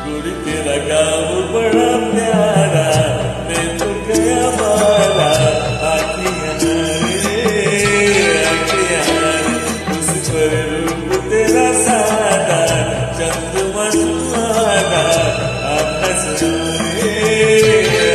गुड़ी तेरा गाँव बड़ा प्यारा, मैं तो गया मारा आखियाँ रे आखियाँ, उस पर रूप तेरा सादा चंद्रमा तुम्हारा आप हंसो रे